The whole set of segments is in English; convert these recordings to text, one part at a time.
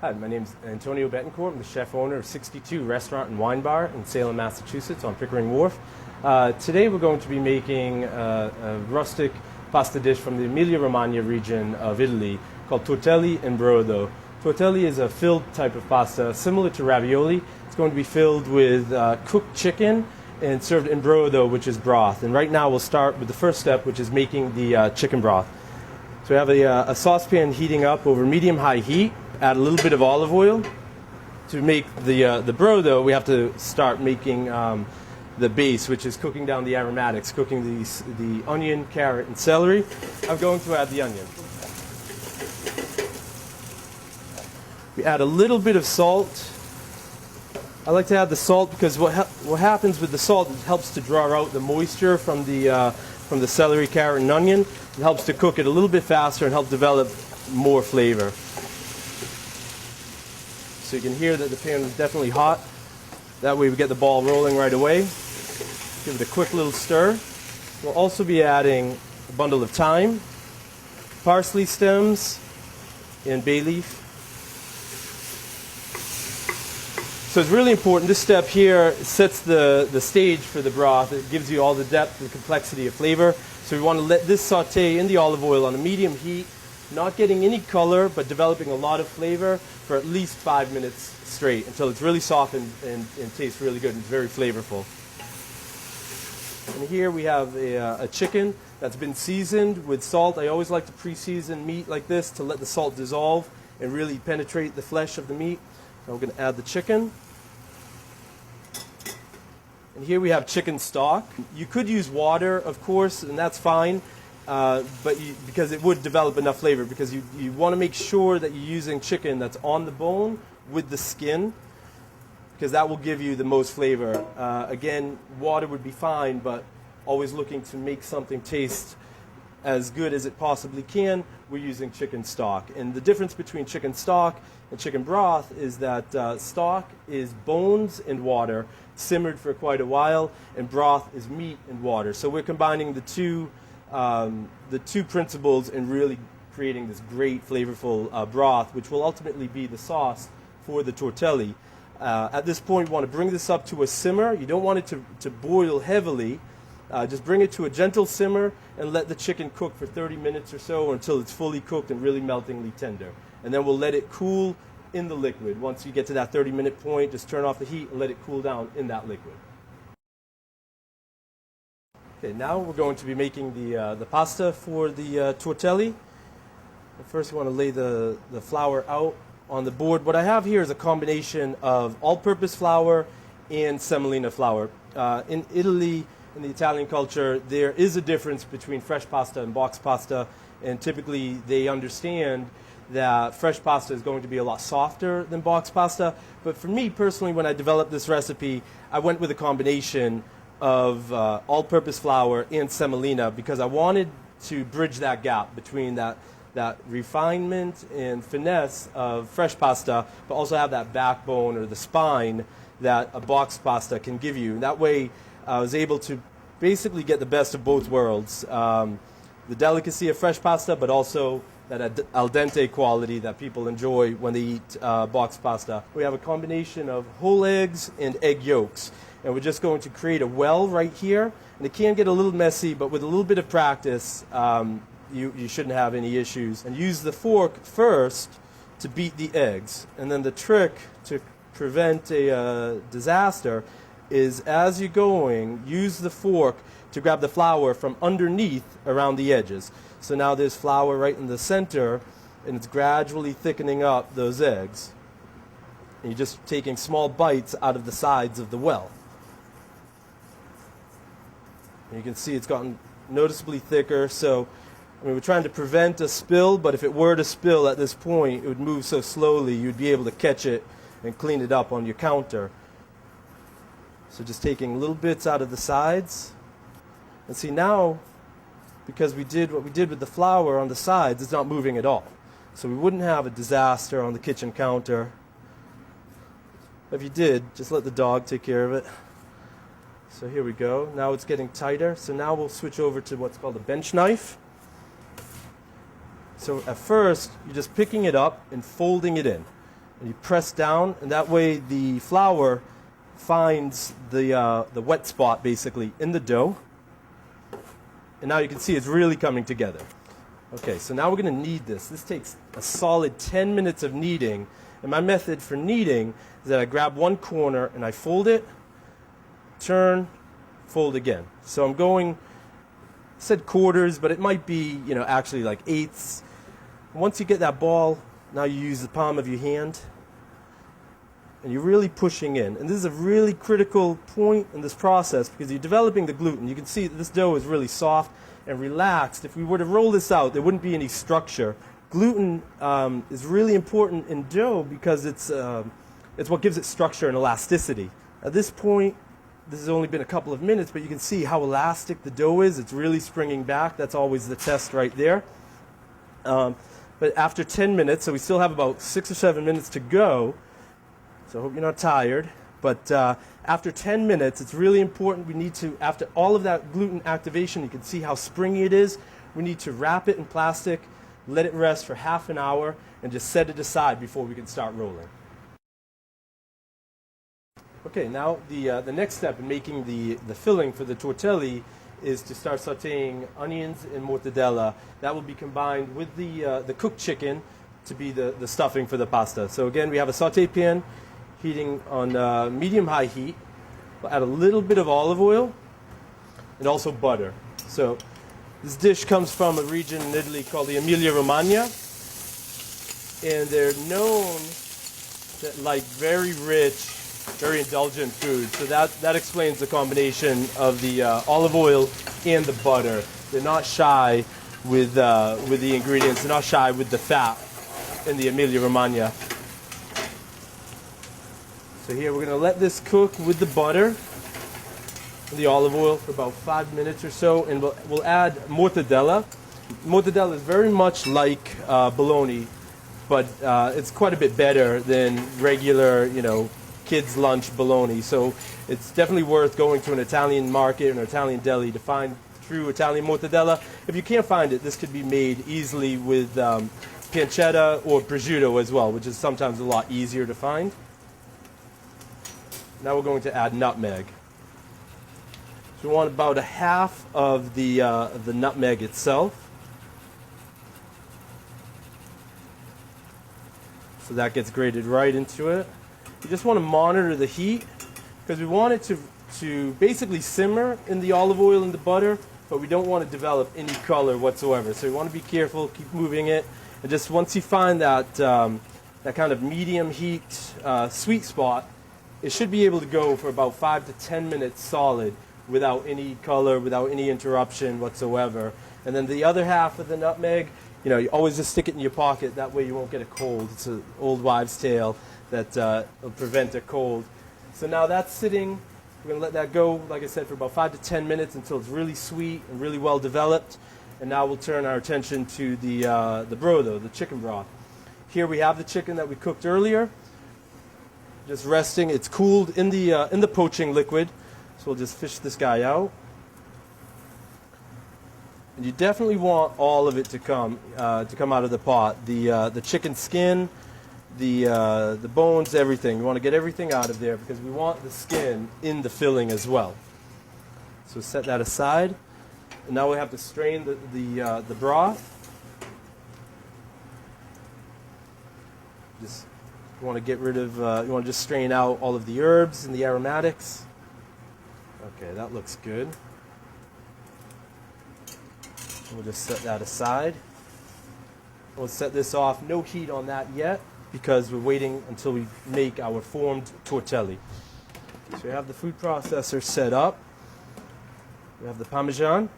Hi, my name is Antonio Bettencourt. I'm the chef owner of 62 Restaurant and Wine Bar in Salem, Massachusetts on Pickering Wharf. Today we're going to be making a rustic pasta dish from the Emilia-Romagna region of Italy called Tortelli and Brodo. Tortelli is a filled type of pasta similar to ravioli. It's going to be filled with cooked chicken and served in Brodo, which is broth. And right now we'll start with the first step, which is making the chicken broth. So we have a saucepan heating up over medium-high heat. Add a little bit of olive oil. To make the Brodo, we have to start making the base, which is cooking down the aromatics, cooking the onion, carrot, and celery. I'm going to add the onion. We add a little bit of salt. I like to add the salt because what happens with the salt, it helps to draw out the moisture from the celery, carrot, and onion. It helps to cook it a little bit faster and help develop more flavor. So you can hear that the pan is definitely hot. That way we get the ball rolling right away. Give it a quick little stir. We'll also be adding a bundle of thyme, parsley stems, and bay leaf. So it's really important. This step here sets the stage for the broth. It gives you all the depth and complexity of flavor. So we want to let this saute in the olive oil on a medium heat, not getting any color, but developing a lot of flavor for at least 5 minutes straight until it's really soft and tastes really good and it's very flavorful. And here we have a chicken that's been seasoned with salt. I always like to pre-season meat like this to let the salt dissolve and really penetrate the flesh of the meat. Now we're going to add the chicken. And here we have chicken stock. You could use water, of course, and that's fine. Because it would develop enough flavor, because you want to make sure that you're using chicken that's on the bone with the skin, because that will give you the most flavor. Again, water would be fine, but always looking to make something taste as good as it possibly can, we're using chicken stock. And the difference between chicken stock and chicken broth is that stock is bones and water, simmered for quite a while, and broth is meat and water. So we're combining the two principles and really creating this great flavorful broth, which will ultimately be the sauce for the tortelli. At this point, you want to bring this up to a simmer. You don't want it to boil heavily. Just bring it to a gentle simmer and let the chicken cook for 30 minutes or so until it's fully cooked and really meltingly tender. And then we'll let it cool in the liquid. Once you get to that 30-minute point, just turn off the heat and let it cool down in that liquid. Okay, now we're going to be making the pasta for the tortelli. First, we want to lay the flour out on the board. What I have here is a combination of all-purpose flour and semolina flour. In Italy, in the Italian culture, there is a difference between fresh pasta and box pasta, and typically they understand that fresh pasta is going to be a lot softer than box pasta. But for me personally, when I developed this recipe, I went with a combination of all-purpose flour and semolina because I wanted to bridge that gap between that refinement and finesse of fresh pasta, but also have that backbone or the spine that a box pasta can give you. That way, I was able to basically get the best of both worlds. The delicacy of fresh pasta, but also that al dente quality that people enjoy when they eat box pasta. We have a combination of whole eggs and egg yolks. And we're just going to create a well right here. And it can get a little messy, but with a little bit of practice, you shouldn't have any issues. And use the fork first to beat the eggs. And then the trick to prevent a disaster is as you're going, use the fork to grab the flour from underneath around the edges. So now there's flour right in the center, and it's gradually thickening up those eggs. And you're just taking small bites out of the sides of the well. And you can see it's gotten noticeably thicker. So we're trying to prevent a spill, but if it were to spill at this point, it would move so slowly you'd be able to catch it and clean it up on your counter. So just taking little bits out of the sides. And see now, because we did what we did with the flour on the sides, it's not moving at all. So we wouldn't have a disaster on the kitchen counter. If you did, just let the dog take care of it. So here we go. Now it's getting tighter. So now we'll switch over to what's called a bench knife. So at first, you're just picking it up and folding it in. and you press down, and that way the flour finds the wet spot basically in the dough. And now you can see it's really coming together. Okay, so now we're going to knead this. This takes a solid 10 minutes of kneading. And my method for kneading is that I grab one corner and I fold it, turn, fold again. So I'm going, I said quarters, but it might be, actually like eighths. Once you get that ball, now you use the palm of your hand and you're really pushing in. And this is a really critical point in this process because you're developing the gluten. You can see that this dough is really soft and relaxed. If we were to roll this out, there wouldn't be any structure. Gluten is really important in dough because it's what gives it structure and elasticity. At this point, this has only been a couple of minutes, but you can see how elastic the dough is. It's really springing back. That's always the test right there. But after 10 minutes, so we still have about 6 or 7 minutes to go, so I hope you're not tired. But after 10 minutes, it's really important. We need to, after all of that gluten activation, you can see how springy it is. We need to wrap it in plastic, let it rest for half an hour, and just set it aside before we can start rolling. Okay, now the next step in making the filling for the tortelli is to start sauteing onions and mortadella. That will be combined with the cooked chicken to be the stuffing for the pasta. So again, we have a saute pan heating on medium-high heat. We'll add a little bit of olive oil and also butter. So this dish comes from a region in Italy called the Emilia-Romagna, and they're known to like very rich, very indulgent food. So that explains the combination of the olive oil and the butter. They're not shy with the ingredients. They're not shy with the fat in the Emilia-Romagna. So here we're going to let this cook with the butter and the olive oil for about 5 minutes or so, and we'll add mortadella. Mortadella is very much like bologna, but it's quite a bit better than regular, kids' lunch bologna. So it's definitely worth going to an Italian market or an Italian deli to find true Italian mortadella. If you can't find it, this could be made easily with pancetta or prosciutto as well, which is sometimes a lot easier to find. Now we're going to add nutmeg. So we want about a half of the nutmeg itself. So that gets grated right into it. You just want to monitor the heat because we want it to basically simmer in the olive oil and the butter, but we don't want to develop any color whatsoever. So you want to be careful, keep moving it, and just once you find that kind of medium heat sweet spot, it should be able to go for about 5 to 10 minutes solid without any color, without any interruption whatsoever. And then the other half of the nutmeg, you always just stick it in your pocket. That way you won't get a cold. It's an old wives' tale that will prevent a cold. So now that's sitting. We're going to let that go, like I said, for about 5 to 10 minutes until it's really sweet and really well developed. And now we'll turn our attention to the brodo, the chicken broth. Here we have the chicken that we cooked earlier, just resting. It's cooled in the poaching liquid. So we'll just fish this guy out. And you definitely want all of it to come out of the pot. The chicken skin, the bones, everything. You want to get everything out of there because we want the skin in the filling as well. So set that aside. And now we have to strain the broth. Just you want to get rid of. You want to just strain out all of the herbs and the aromatics. Okay, that looks good. We'll just set that aside. We'll set this off. No heat on that yet because we're waiting until we make our formed tortelli. So we have the food processor set up. We have the Parmesan,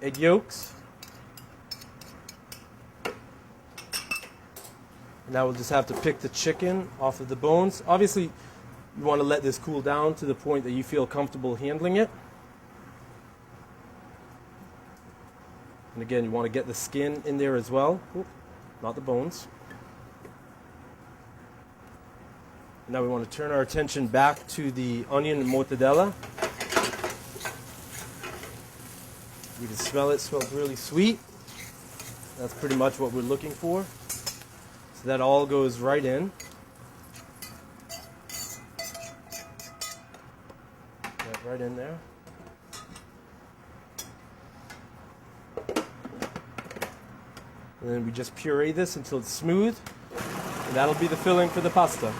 egg yolks. And now we'll just have to pick the chicken off of the bones. Obviously, you want to let this cool down to the point that you feel comfortable handling it. And again, you want to get the skin in there as well. Oop, not the bones. And now we want to turn our attention back to the onion and mortadella. You can smell it. It smells really sweet. That's pretty much what we're looking for. So that all goes right in. Right in there. And then we just puree this until it's smooth. And that'll be the filling for the pasta.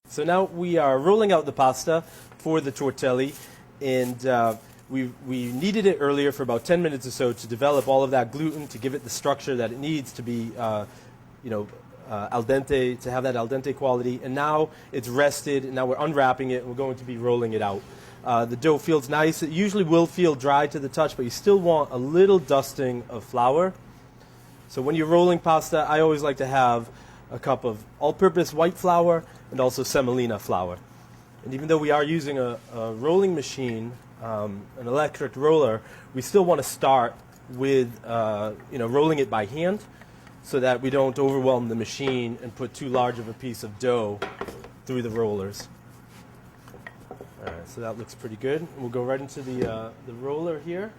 So now we are rolling out the pasta for the tortelli, and we kneaded it earlier for about 10 minutes or so to develop all of that gluten, to give it the structure that it needs to be, al dente, to have that al dente quality. And now it's rested, and now we're unwrapping it, and we're going to be rolling it out. The dough feels nice. It usually will feel dry to the touch, but you still want a little dusting of flour. So when you're rolling pasta, I always like to have a cup of all-purpose white flour and also semolina flour. And even though we are using a rolling machine, an electric roller, we still want to start with rolling it by hand so that we don't overwhelm the machine and put too large of a piece of dough through the rollers. All right, so that looks pretty good. We'll go right into the roller here.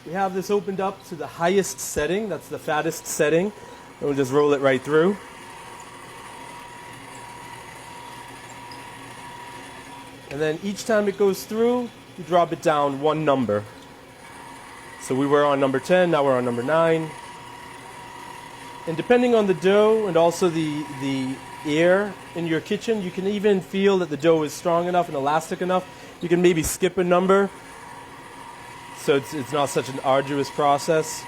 We have this opened up to the highest setting, that's the fattest setting, and we'll just roll it right through. And then each time it goes through, you drop it down one number. So we were on number 10, now we're on number 9. And depending on the dough and also the air in your kitchen, you can even feel that the dough is strong enough and elastic enough. You can maybe skip a number, so it's not such an arduous process.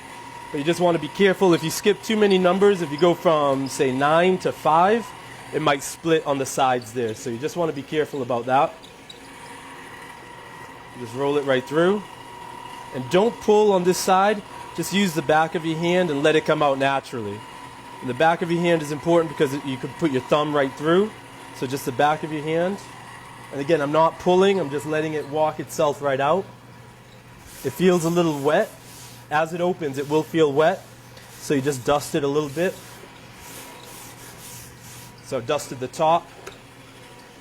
But you just want to be careful. If you skip too many numbers, if you go from, say, 9 to 5, it might split on the sides there. So you just want to be careful about that. Just roll it right through. And don't pull on this side. Just use the back of your hand and let it come out naturally. And the back of your hand is important because you can put your thumb right through. So just the back of your hand. And again, I'm not pulling. I'm just letting it walk itself right out. It feels a little wet. As it opens, it will feel wet. So you just dust it a little bit. So I've dusted the top.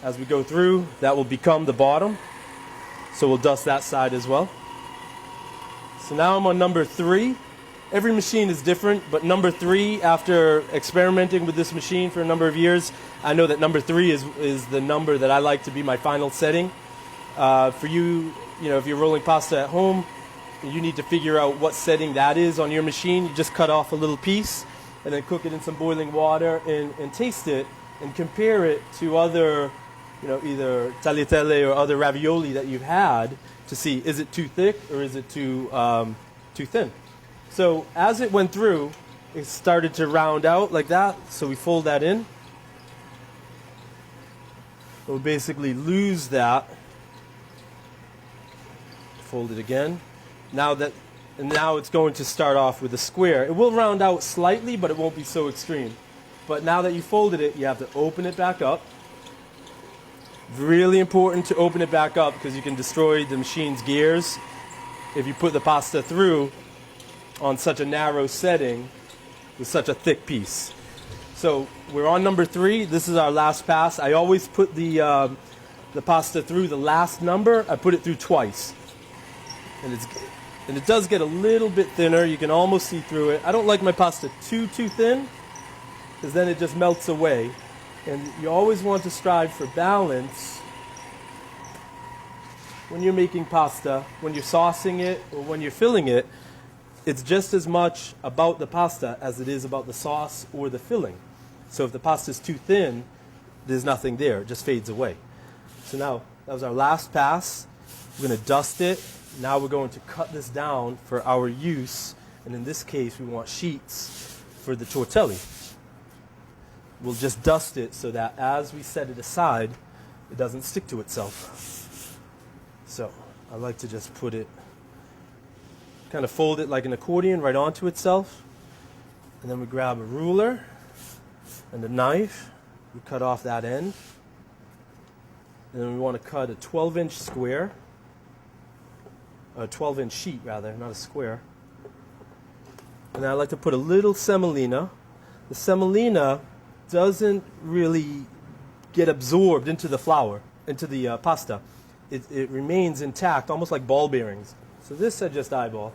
As we go through, that will become the bottom. So we'll dust that side as well. So now I'm on number 3. Every machine is different, but number 3, after experimenting with this machine for a number of years, I know that number 3 is the number that I like to be my final setting. For you, if you're rolling pasta at home, you need to figure out what setting that is on your machine. You just cut off a little piece and then cook it in some boiling water and taste it and compare it to other, either tagliatelle or other ravioli that you've had to see, is it too thick or is it too thin? So as it went through, it started to round out like that, so we fold that in. We'll basically lose that. Fold it again. Now it's going to start off with a square. It will round out slightly, but it won't be so extreme. But now that you folded it, you have to open it back up. Really important to open it back up because you can destroy the machine's gears if you put the pasta through on such a narrow setting with such a thick piece. So we're on number 3. This is our last pass. I always put the pasta through the last number. I put it through twice. And it does get a little bit thinner. You can almost see through it. I don't like my pasta too thin because then it just melts away. And you always want to strive for balance when you're making pasta, when you're saucing it or when you're filling it. It's just as much about the pasta as it is about the sauce or the filling. So if the pasta is too thin, there's nothing there. It just fades away. So now, that was our last pass. We're going to dust it. Now we're going to cut this down for our use. And in this case, we want sheets for the tortelli. We'll just dust it so that as we set it aside, it doesn't stick to itself. So I like to just put it, kind of fold it like an accordion right onto itself. And then we grab a ruler and a knife. We cut off that end. And then we want to cut a 12-inch square. A 12-inch sheet, rather, not a square. And then I like to put a little semolina. The semolina doesn't really get absorbed into the flour, into the pasta. It remains intact, almost like ball bearings. So this I just eyeball.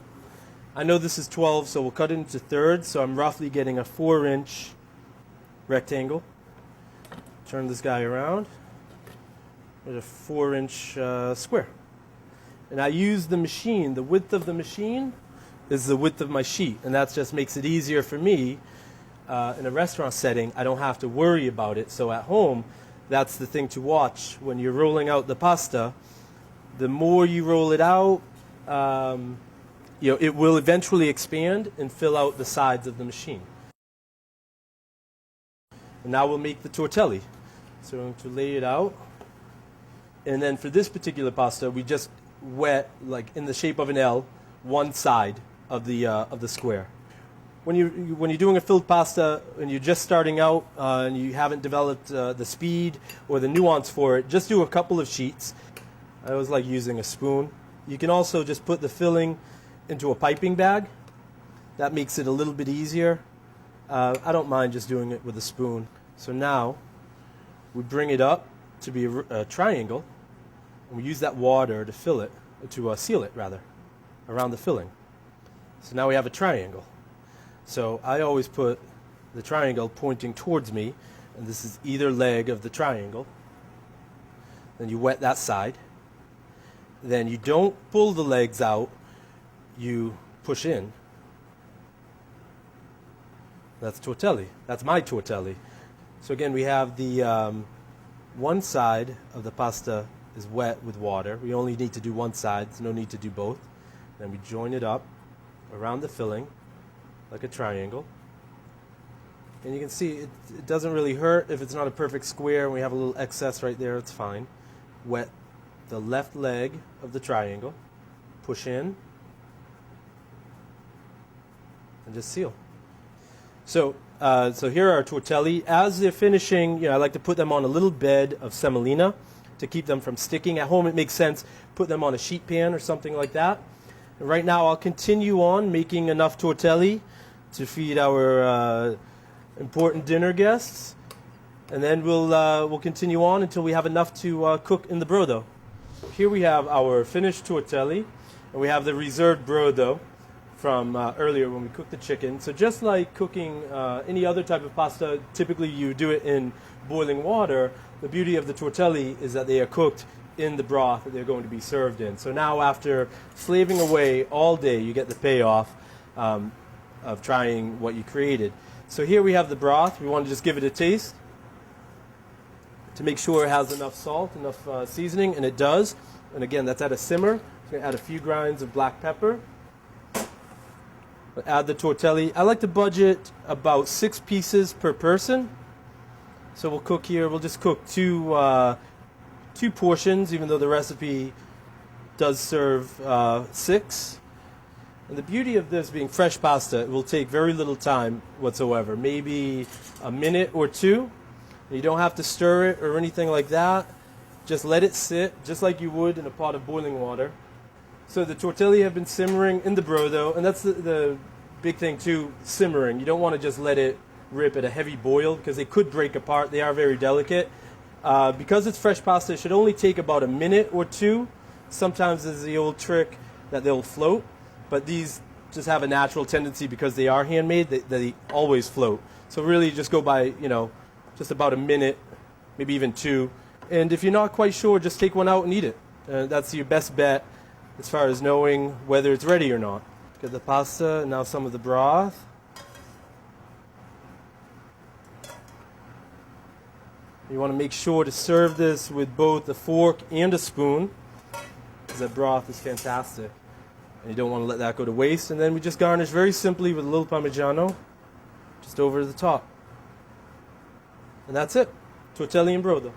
I know this is 12, so we'll cut it into thirds, so I'm roughly getting a 4-inch rectangle. Turn this guy around. There's a 4-inch square. And I use the machine. The width of the machine is the width of my sheet, and that just makes it easier for me in a restaurant setting. I don't have to worry about it. So at home, that's the thing to watch when you're rolling out the pasta. The more you roll it out, it will eventually expand and fill out the sides of the machine. And now we'll make the tortelli. So we're going to lay it out. And then for this particular pasta, we just wet, like in the shape of an L, one side of the square. When you're doing a filled pasta and you're just starting out and you haven't developed the speed or the nuance for it, just do a couple of sheets. I always like using a spoon. You can also just put the filling into a piping bag. That makes it a little bit easier. I don't mind just doing it with a spoon. So now we bring it up to be a triangle, and we use that water to fill it, to seal it rather, around the filling. So now we have a triangle. So I always put the triangle pointing towards me, and this is either leg of the triangle. Then you wet that side. Then you don't pull the legs out, you push in. That's tortelli. That's my tortelli. So again, we have the one side of the pasta is wet with water. We only need to do one side, there's no need to do both. Then we join it up around the filling like a triangle. And you can see it doesn't really hurt if it's not a perfect square and we have a little excess right there, it's fine. Wet the left leg of the triangle, push in, and just seal. So here are our tortelli. As they're finishing, I like to put them on a little bed of semolina to keep them from sticking. At home, it makes sense, put them on a sheet pan or something like that. And right now, I'll continue on making enough tortelli to feed our important dinner guests. And then we'll continue on until we have enough to cook in the brodo. Here we have our finished tortelli, and we have the reserved brodo from earlier when we cooked the chicken. So just like cooking any other type of pasta, typically you do it in boiling water. The beauty of the tortelli is that they are cooked in the broth that they're going to be served in. So now after slaving away all day, you get the payoff of trying what you created. So here we have the broth. We want to just give it a taste to make sure it has enough salt, enough seasoning, and it does. And again, that's at a simmer. I'm going to add a few grinds of black pepper. Add the tortelli. I like to budget about 6 pieces per person. So we'll cook here. We'll just cook two portions, even though the recipe does serve 6. And the beauty of this being fresh pasta, it will take very little time whatsoever. Maybe a minute or 2. You don't have to stir it or anything like that. Just let it sit, just like you would in a pot of boiling water. So the tortelli have been simmering in the brodo, and that's the big thing too, simmering. You don't want to just let it rip at a heavy boil because they could break apart. They are very delicate. Because it's fresh pasta, it should only take about a minute or 2. Sometimes there's the old trick that they'll float, but these just have a natural tendency because they are handmade, they always float. So really just go by, just about a minute, maybe even 2. And if you're not quite sure, just take one out and eat it. That's your best bet as far as knowing whether it's ready or not. Get the pasta, and now some of the broth. You want to make sure to serve this with both a fork and a spoon, because that broth is fantastic. And you don't want to let that go to waste. And then we just garnish very simply with a little Parmigiano, just over the top. And that's it. Tortelli and Brodo.